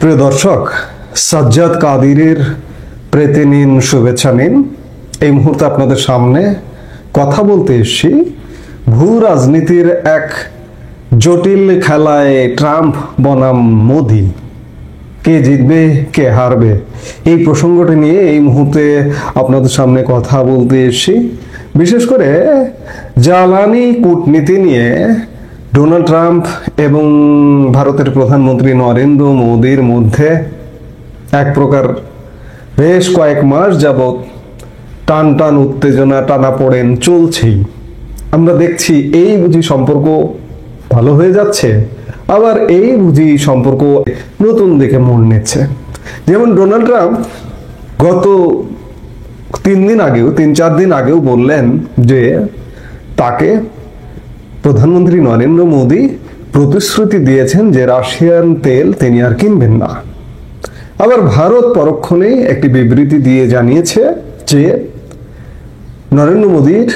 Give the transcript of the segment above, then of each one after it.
প্রিয় দর্শক, সাজ্জাদ কাদিরের প্রেতে নিন, শুভেচ্ছা নিন। এই মুহূর্তে আপনাদের সামনে কথা বলতে এসেছি ভূ রাজনীতির এক জটিল খেলায় ট্রাম্প বনাম মোদি, কে জিতবে কে হারবে, এই প্রসঙ্গটি নিয়ে এই মুহূর্তে আপনাদের সামনে কথা বলতে এসেছি। বিশেষ করে জ্বালানি কূটনীতি নিয়ে ডোনাল্ড ট্রাম্প এবং ভারতের প্রধানমন্ত্রী নরেন্দ্র মোদির মধ্যে এক প্রকার বেশ কয়েক মাস যাবৎ টান টান উত্তেজনা, টানাপোড়েন চলছেই। আমরা দেখছি এই বুঝি সম্পর্ক ভালো হয়ে যাচ্ছে, আবার এই বুঝি সম্পর্ক নতুন দিকে মোড় নিচ্ছে। যেমন ডোনাল্ড ট্রাম্প গত 3-4 দিন আগেও বললেন যে তাকে প্রধানমন্ত্রী নরেন্দ্র মোদি প্রতিশ্রুতি দিয়েছেন যে রাশিয়ান তেল তিনি আর কিনবেন না। আবার ভারত পরক্ষণেই একটি বিবৃতি দিয়ে জানিয়েছে যে নরেন্দ্র মোদির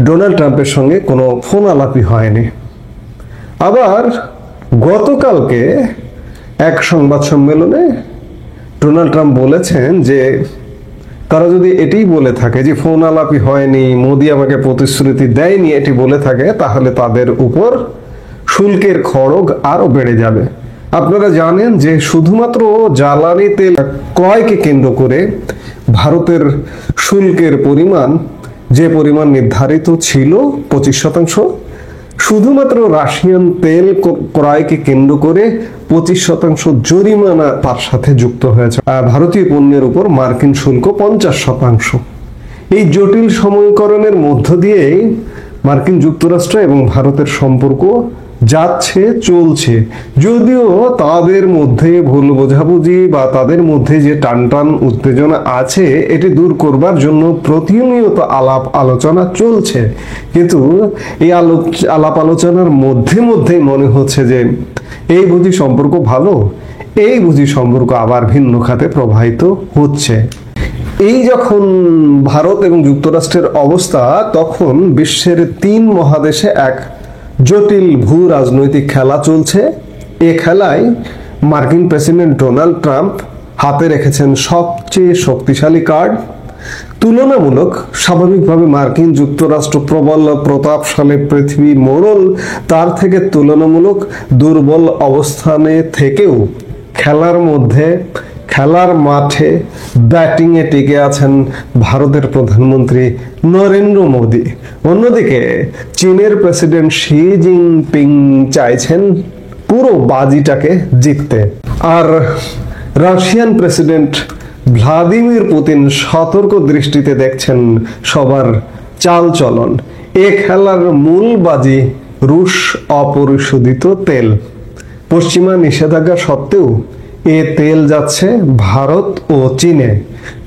ডোনাল্ড ট্রাম্পের সঙ্গে কোনো ফোন আলাপই হয়নি। আবার গতকালকে এক সংবাদ সম্মেলনে ডোনাল্ড ট্রাম্প বলেছেন যে তারা যদি এটাই বলে থাকে যে ফোন আলাপই হয়নি, মোদি আমাকে প্রতিশ্রুতি দেয়নি, এটি বলে থাকে, তাহলে তাদের উপর শুল্কের খড়গ আরো বেড়ে যাবে। আপনারা জানেন যে শুধুমাত্র জ্বালানি তেল ক্রয়কে কেন্দ্র করে ভারতের শুল্কের পরিমাণ, যে পরিমাণ নির্ধারিত ছিল 25%, শুধুমাত্র রাশিয়ান তেল ক্রয়কে কেন্দ্র করে 25% জরিমানা তার সাথে যুক্ত হয়েছে। ভারতীয় পণ্যের উপর মার্কিন শুল্ক 50%। এই জটিল সমীকরণের মধ্য দিয়েই মার্কিন যুক্তরাষ্ট্র এবং ভারতের সম্পর্ক যাচ্ছে, চলছে। যদিও তাদের মধ্যে ভুল বোঝাবুঝি বা তাদের মধ্যে যে টানটান উত্তেজনা আছে, এটি দূর করবার জন্য প্রতিনিয়ত আলাপ আলোচনা চলছে। কিন্তু এই আলাপ আলোচনার মধ্যেই মনে হচ্ছে যে এই বুঝি সম্পর্ক ভালো, এই বুঝি সম্পর্ক আবার ভিন্ন খাতে প্রবাহিত হচ্ছে। এই যখন ভারত এবং যুক্তরাষ্ট্রের অবস্থা, তখন বিশ্বের 3 মহাদেশে এক জটিল ভূ রাজনৈতিক খেলা চলছে। এ খেলায় মার্কিন প্রেসিডেন্ট ডোনাল্ড ট্রাম্প হাতে রেখেছেন সবচেয়ে শক্তিশালী কার্ড। তুলনামূলক স্বাভাবিকভাবে মার্কিন যুক্তরাষ্ট্র প্রবল প্রতাপশালী পৃথিবীর মোড়ল, তার থেকে তুলনামূলক দুর্বল অবস্থানে থেকেও খেলার মাঠে ব্যাটিংয়ে টিকে আছেন ভারতের প্রধানমন্ত্রী নরেন্দ্র মোদি। অন্যদিকে চীনের প্রেসিডেন্ট শি জিনপিং চাইছেন পুরো বাজিটাকে জিততে, আর রাশিয়ান প্রেসিডেন্ট ভ্লাদিমির পুতিন সতর্ক দৃষ্টিতে দেখছেন সবার চালচলন। এ খেলার মূল বাজি রুশ অপরিশোধিত তেল। পশ্চিমা নিষেধাজ্ঞা সত্ত্বেও এ তেল যাচ্ছে ভারত ও চীনে।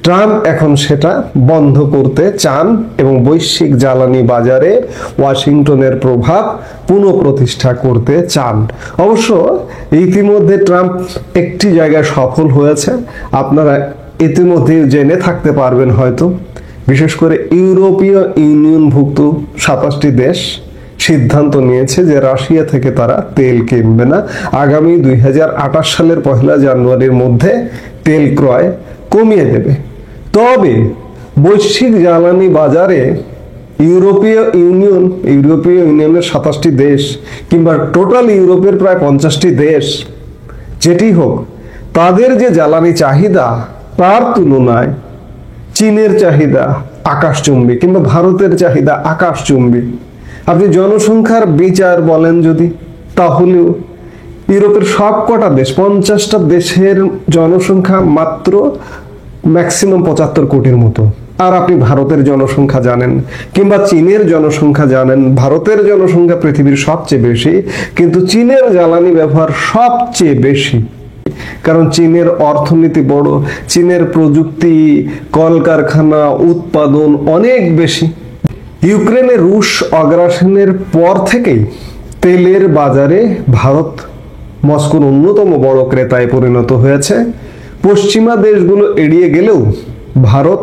ট্রাম্প এখন সেটা বন্ধ করতে চান এবং বৈশ্বিক জ্বালানি বাজারে ওয়াশিংটনের প্রভাব পুনঃপ্রতিষ্ঠা করতে চান। অবশ্য ইতিমধ্যে ট্রাম্প একটি জায়গায় সফল হয়েছে, আপনারা ইতিমধ্যে জেনে থাকতে পারবেন হয়তো। বিশেষ করে ইউরোপীয় ইউনিয়নভুক্ত 27টি দেশ সিদ্ধান্ত নিয়েছে যে রাশিয়া থেকে তারা তেল কিনবে না। আগামী 2028 সালের 1 জানুয়ারির মধ্যে তেল ক্রয় কমিয়ে দেবে। তবে বৈশ্বিক জ্বালানি বাজারে ইউরোপীয় ইউনিয়নের 27টি দেশ কিংবা টোটাল ইউরোপের প্রায় 50টি দেশ, যেটি হোক, তাদের যে জ্বালানি চাহিদা, তার তুলনায় চীনের চাহিদা আকাশচুম্বী কিংবা ভারতের চাহিদা আকাশচুম্বী। আপনি জনসংখ্যার বিচার বলেন যদি, তাহলেও ইউরোপের সব কটা দেশ, 50টা দেশের জনসংখ্যা মাত্র ম্যাক্সিমাম 75 কোটির মতো। আর আপনি ভারতের জনসংখ্যা জানেন কিংবা চীনের জনসংখ্যা জানেন। ভারতের জনসংখ্যা পৃথিবীর সবচেয়ে বেশি, কিন্তু চীনের জ্বালানি ব্যবহার সবচেয়ে বেশি, কারণ চীনের অর্থনীতি বড়, চীনের প্রযুক্তি, কলকারখানা, উৎপাদন অনেক বেশি। ইউক্রেনে রুশ আগ্রাসনের পর থেকেই তেলের বাজারে ভারত মস্কোর অন্যতম বড় ক্রেতায় পরিণত হয়েছে। পশ্চিমা দেশগুলো এড়িয়ে গেলেও ভারত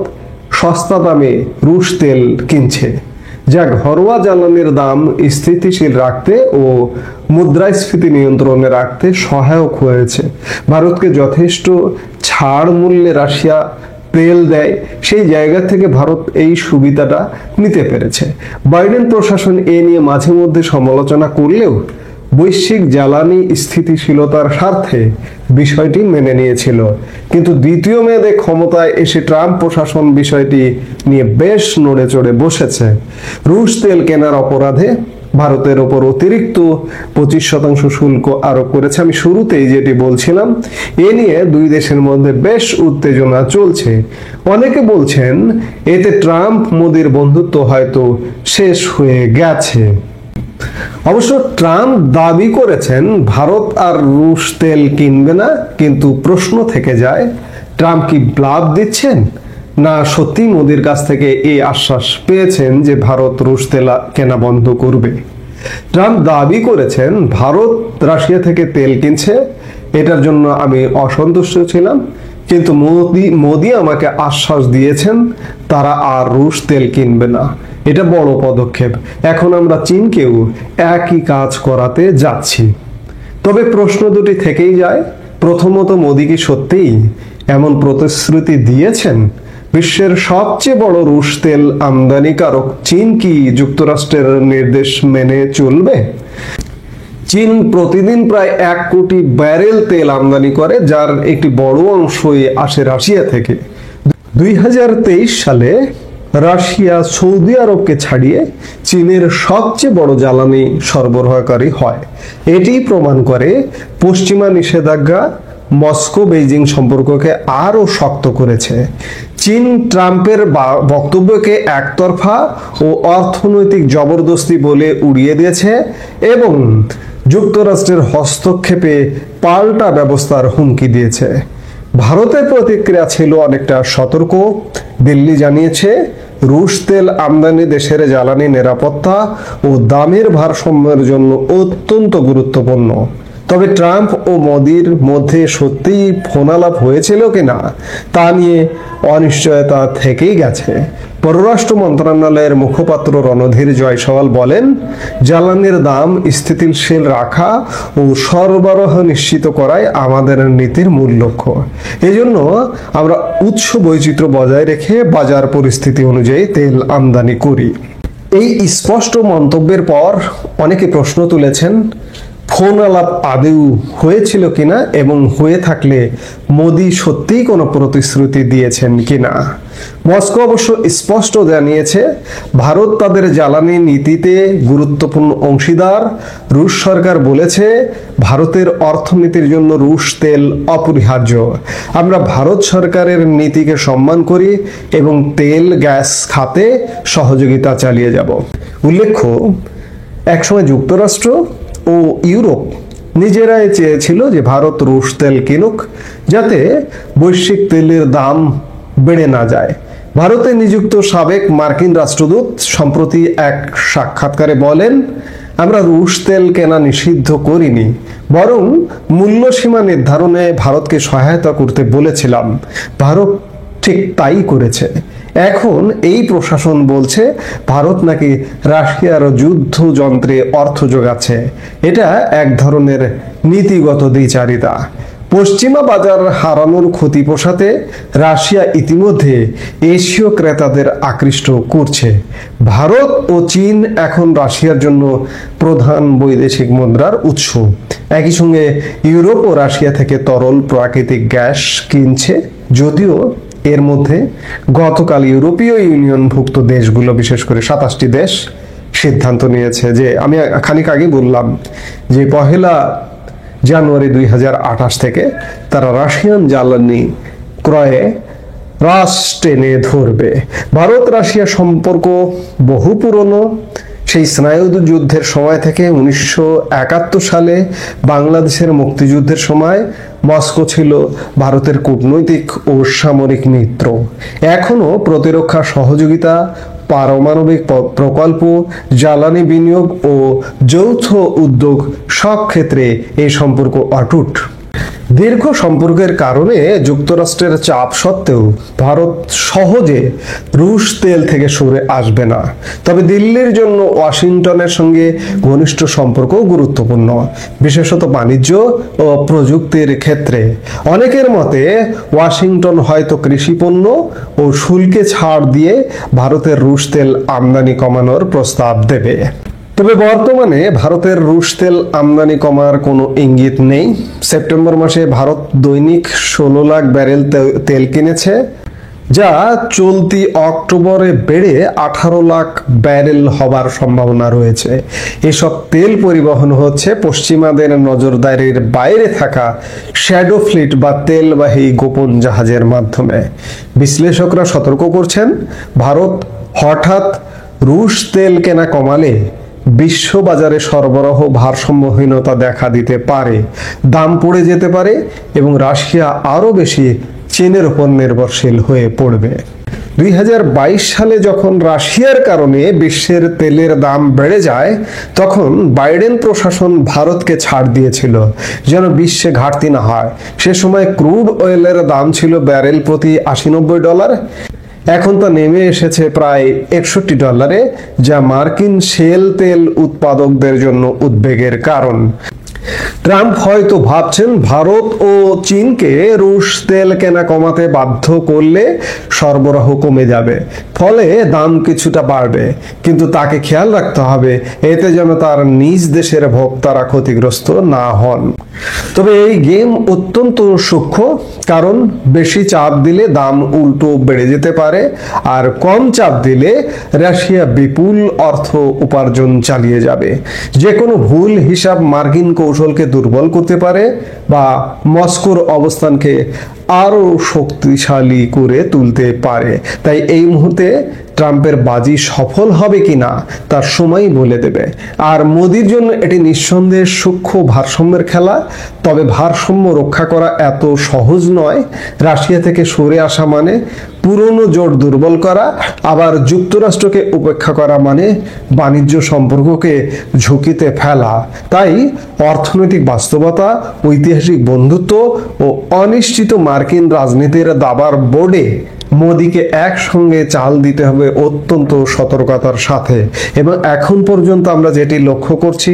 সস্তা দামে রুশ তেল কিনছে, যা ঘরোয়া জ্বালানির দাম স্থিতিশীল রাখতে ও মুদ্রাস্ফীতি নিয়ন্ত্রণে রাখতে সহায়ক হয়েছে। ভারতকে যথেষ্ট ছাড় মূল্যে রাশিয়া তেল দেয়, সেই জায়গা থেকে ভারত এই সুবিধাটা নিতে পেরেছে। বাইডেন প্রশাসন এ নিয়ে মাঝে মধ্যে সমালোচনা করলেও বৈশ্বিক জ্বালানি স্থিতিশীলতার স্বার্থে বিষয়টি মেনে নিয়েছিল। কিন্তু দ্বিতীয় মেয়াদে ক্ষমতায় এসে ট্রাম্প প্রশাসন বিষয়টি নিয়ে বেশ নড়ে চড়ে বসেছে। রুশ তেল কেনার অপরাধে ভারতের ওপর অতিরিক্ত 25% শুল্ক আরোপ করেছে। আমি শুরুতেই যেটি বলছিলাম, এ নিয়ে দুই দেশের মধ্যে বেশ উত্তেজনা চলছে। অনেকে বলছেন এতে ট্রাম্প মোদির বন্ধুত্ব হয়তো শেষ হয়ে গেছে। অবশ্য ট্রাম্প দাবি করেছেন ভারত আর রুশ তেল কিনবে না, কিন্তু প্রশ্ন থেকে যায় ট্রাম্প কি ব্লাফ দিচ্ছেন, না সত্যি মোদির কাছ থেকে এই আশ্বাস পেয়েছেন যে ভারত রুশ তেল কেনা বন্ধ করবে। ট্রাম্প দাবি করেছেন ভারত রাশিয়া থেকে তেল কিনছে, এটার জন্য আমি অসন্তুষ্ট ছিলাম, কিন্তু মোদি আমাকে আশ্বাস দিয়েছেন তারা আর রুশ তেল কিনবে না। এটা বড় পদক্ষেপ। এখন আমরা চীনকেও একই কাজ করাতে যাচ্ছি। তবে প্রশ্ন দুটি থেকেই যায়। প্রথমত, মোদি কি সত্যিই এমন প্রতিশ্রুতি দিয়েছেন? বিশ্বের সবচেয়ে বড় রুশ তেল আমদানিকারক চীন কি যুক্তরাষ্ট্রের নির্দেশ মেনে চলবে? চীন প্রতিদিন প্রায় 1 কোটি ব্যারেল তেল আমদানি করে, যার একটি বড় অংশই আসে রাশিয়া থেকে। 2023 সালে রাশিয়া সৌদি আরবকে ছাড়িয়ে চীনের সবচেয়ে বড় জ্বালানি সরবরাহকারী হয়। এটি প্রমাণ করে পশ্চিমা নিষেধাজ্ঞা মস্কো বেইজিং সম্পর্ককে আরো শক্ত করেছে। চীন ট্রাম্পের বক্তব্যকে একতরফা ও অর্থনৈতিক জবরদস্তি বলে উড়িয়ে দিয়েছে এবং যুক্তরাষ্ট্রের হস্তক্ষেপে পাল্টা ব্যবস্থার হুমকি দিয়েছে। ভারতের প্রতিক্রিয়া ছিল অনেকটা সতর্ক। দিল্লি জানিয়েছে রুশ তেল আমদানি দেশের জ্বালানি নিরাপত্তা ও দামের ভারসাম্যের জন্য অত্যন্ত গুরুত্বপূর্ণ। তবে ট্রাম্প ও মোদির মধ্যে সত্যিই ফোনালাপ হয়েছিল কিনা তা নিয়ে অনিশ্চয়তা থেকেই গেছে। পররাষ্ট্র মন্ত্রণালয়ের মুখপাত্র রণধীর জয়সওয়াল বলেন, জ্বালানির দাম স্থিতিশীল রাখা ও সরবরাহ নিশ্চিত করাই আমাদের নীতির মূল লক্ষ্য। এজন্য আমরা উৎস বৈচিত্র্য বজায় রেখে বাজার পরিস্থিতি অনুযায়ী তেল আমদানি করি। এই স্পষ্ট মন্তব্যের পর অনেকে প্রশ্ন তুলেছেন ফোন আলাপ আদৌ হয়েছিল কিনা এবং হয়ে থাকলে মোদি সত্যিই কোনো প্রতিশ্রুতি দিয়েছেন কিনা। মস্কো অবশ্য স্পষ্ট জানিয়েছে ভারত তাদের জ্বালানি নীতিতে গুরুত্বপূর্ণ অংশীদার। রুশ সরকার বলেছে ভারতের অর্থনীতির জন্য রুশ তেল অপরিহার্য। আমরা ভারত সরকারের নীতিকে সম্মান করি এবং তেল গ্যাস খাতে সহযোগিতা চালিয়ে যাব। উল্লেখ্য, একসময় যুক্তরাষ্ট্র ও ইউরোপ নিজেরাই চেয়েছিল যে ভারত রুশ তেল কিনুক, যাতে বৈশ্বিক তেলের দাম বেড়ে না যায়। ভারতে নিযুক্ত সাবেক মার্কিন রাষ্ট্রদূত সম্প্রতি এক সাক্ষাৎকারে বলেন, আমরা রুশ তেল কেনা নিষিদ্ধ করিনি, বরং মূল্যসীমা নির্ধারণে ভারতকে সহায়তা করতে বলেছিলাম। ভারত ঠিক তাই করেছে। এখন এই প্রশাসন বলছে ভারত নাকি রাশিয়ার যুদ্ধযন্ত্রে অর্থ যোগাচ্ছে। এটা এক ধরনের নীতিগত দ্বিচারিতা। পশ্চিমা বাজার হারানোর ক্ষতি পোষাতে রাশিয়া ইতিমধ্যে এশীয় ক্রেতাদের আকৃষ্ট করছে। ভারত ও চীন এখন রাশিয়ার জন্য প্রধান বৈদেশিক মুদ্রার উৎস। একই সঙ্গে ইউরোপ ও রাশিয়া থেকে তরল প্রাকৃতিক গ্যাস কিনছে, যদিও এর মধ্যে গতকাল ইউরোপীয় ইউনিয়নভুক্ত দেশগুলো, বিশেষ করে 27টি দেশ সিদ্ধান্ত নিয়েছে যে, আমি খানিক আগে বললাম যে 1 জানুয়ারি 2028 থেকে তারা রাশিয়ান জ্বালানি ক্রয়ে রাশ টেনে ধরবে। ভারত রাশিয়া সম্পর্ক বহু পুরনো। সেই স্নায়ু যুদ্ধের সময় থেকে 1971 সালে বাংলাদেশের মুক্তিযুদ্ধের সময় মস্কো ছিল ভারতের কূটনৈতিক ও সামরিক মিত্র। এখনো প্রতিরক্ষা সহযোগিতা, পারমাণবিক প্রকল্প, জ্বালানি বিনিয়োগ ও যৌথ উদ্যোগ সব ক্ষেত্রে এই সম্পর্ক অটুট। দীর্ঘ সম্পর্কের কারণে যুক্তরাষ্ট্রের চাপ সত্ত্বেও ভারত সহজে রুশ তেল থেকে সরে আসবে না। তবে দিল্লির জন্য ওয়াশিংটনের সঙ্গে ঘনিষ্ঠ সম্পর্ক গুরুত্বপূর্ণ, বিশেষত বাণিজ্য ও প্রযুক্তির ক্ষেত্রে। অনেকের মতে ওয়াশিংটন হয়তো কৃষিপণ্য ও শুল্কে ছাড় দিয়ে ভারতের রুশ তেল আমদানি কমানোর প্রস্তাব দেবে। তবে বর্তমানে ভারতের রুশ তেল আমদানি কমার কোনো ইঙ্গিত নেই। সেপ্টেম্বর মাসে ভারত দৈনিক 16 লাখ ব্যারেল তেল কিনেছে, যা চলতি অক্টোবরে বেড়ে 18 লাখ ব্যারেল হবার সম্ভাবনা রয়েছে। এসব তেল পরিবহন হচ্ছে পশ্চিমাদের নজরদারির বাইরে থাকা শ্যাডো ফ্লিট বা তেলবাহী গোপন জাহাজের মাধ্যমে। বিশ্লেষকরা সতর্ক করছেন, ভারত হঠাৎ রুশ তেল কেনা কমালে বিশ্ববাজারে সরবরাহ ভারসাম্যহীনতা দেখা দিতে পারে, দাম পড়ে যেতে পারে এবং রাশিয়া আরও বেশি চীনের উপর নির্ভরশীল হয়ে পড়বে। 2022 সালে যখন রাশিয়ার কারণে বিশ্বের তেলের দাম বেড়ে যায়, তখন বাইডেন প্রশাসন ভারতকে ছাড় দিয়েছিল যেন বিশ্বে ঘাটতি না হয়। সে সময় ক্রুড অয়েলের দাম ছিল ব্যারেল প্রতি $80-90। এখন তা নেমে এসেছে প্রায় $61, যা মার্কিন শেল তেল উৎপাদকদের জন্য উদ্বেগের কারণ। ট্রাম্প হয়তো ভাবছেন ভারত ও চীনকে রুশ তেল কেনা কমাতে বাধ্য করলে সরবরাহ কমে যাবে, ফলে দাম কিছুটা বাড়বে। কিন্তু তাকে খেয়াল রাখতে হবে এতে যেন তার নিজ দেশের ভোক্তারা ক্ষতিগ্রস্ত না হন। তবে এই গেম অত্যন্ত সূক্ষ্ম, কারণ বেশি চাপ দিলে দাম উল্টো বেড়ে যেতে পারে, আর কম চাপ দিলে রাশিয়া বিপুল অর্থ উপার্জন চালিয়ে যাবে। যে কোনো ভুল হিসাব মার্কিন কৌশলকে দুর্বল করতে পারে বা মস্কোর অবস্থানকে আরো শক্তিশালী করে তুলতে পারে। তাই এই মুহূর্তে ট্রাম্পের বাজি সফল হবে কিনা তার সময় বলে দেবে। আর মোদির জন্য এটি নিঃসন্দেহে সূক্ষ্ম ভারসাম্যের খেলা। তবে ভারসাম্য রক্ষা করা এত সহজ নয়। রাশিয়া থেকে সরে আসা মানে পুরনো জোট দুর্বল করা, আবার যুক্তরাষ্ট্রকে উপেক্ষা করা মানে বাণিজ্য সম্পর্ককে ঝুঁকিতে ফেলা। তাই অর্থনৈতিক বাস্তবতা, ঐতিহাসিক বন্ধুত্ব ও অনিশ্চিত মার্কিন রাজনীতির দাবার বোর্ডে মোদিকে একসঙ্গে চাল দিতে হবে অত্যন্ত সতর্কতার সাথে। এবং এখন পর্যন্ত আমরা যেটি লক্ষ্য করছি,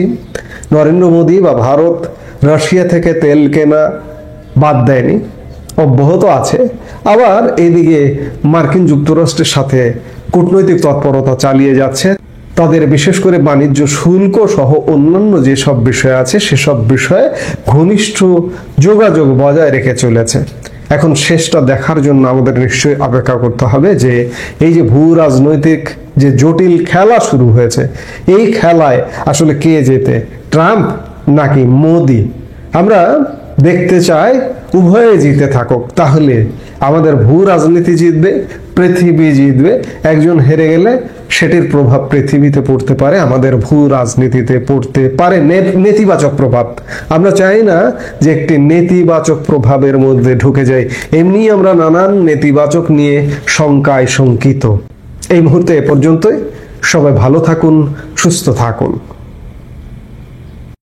নরেন্দ্র মোদি বা ভারত রাশিয়া থেকে তেল কেনা বাদ দেয়নি, অব্যাহত আছে। আবার এদিকে মার্কিন যুক্তরাষ্ট্রের সাথে কূটনৈতিক তৎপরতা চালিয়ে যাচ্ছে। তাদের বিশেষ করে বাণিজ্য শুল্ক সহ অন্যান্য যেসব বিষয় আছে সেসব বিষয়ে ঘনিষ্ঠ যোগাযোগ বজায় রেখে চলেছে। এখন শেষটা দেখার জন্য আমাদের নিশ্চয়ই অপেক্ষা করতে হবে যে এই যে ভূ রাজনৈতিক যে জটিল খেলা শুরু হয়েছে, এই খেলায় আসলে কে জেতে, ট্রাম্প নাকি মোদি? আমরা দেখতে চাই উভয়ে জিতে থাকুক, তাহলে আমাদের ভূ রাজনীতি জিতবে, পৃথিবী জিতবে। একজন হেরে গেলে সেটির প্রভাব পৃথিবীতে পড়তে পারে, আমাদের ভূ রাজনীতিতে পড়তে পারে নেতিবাচক প্রভাব। আমরা চাই না যে একটি নেতিবাচক প্রভাবের মধ্যে ঢুকে যাই। এমনি আমরা নানান নেতিবাচক নিয়ে শঙ্কায় শঙ্কিত। এই মুহূর্তে এ পর্যন্তই। সবাই ভালো থাকুন, সুস্থ থাকুন।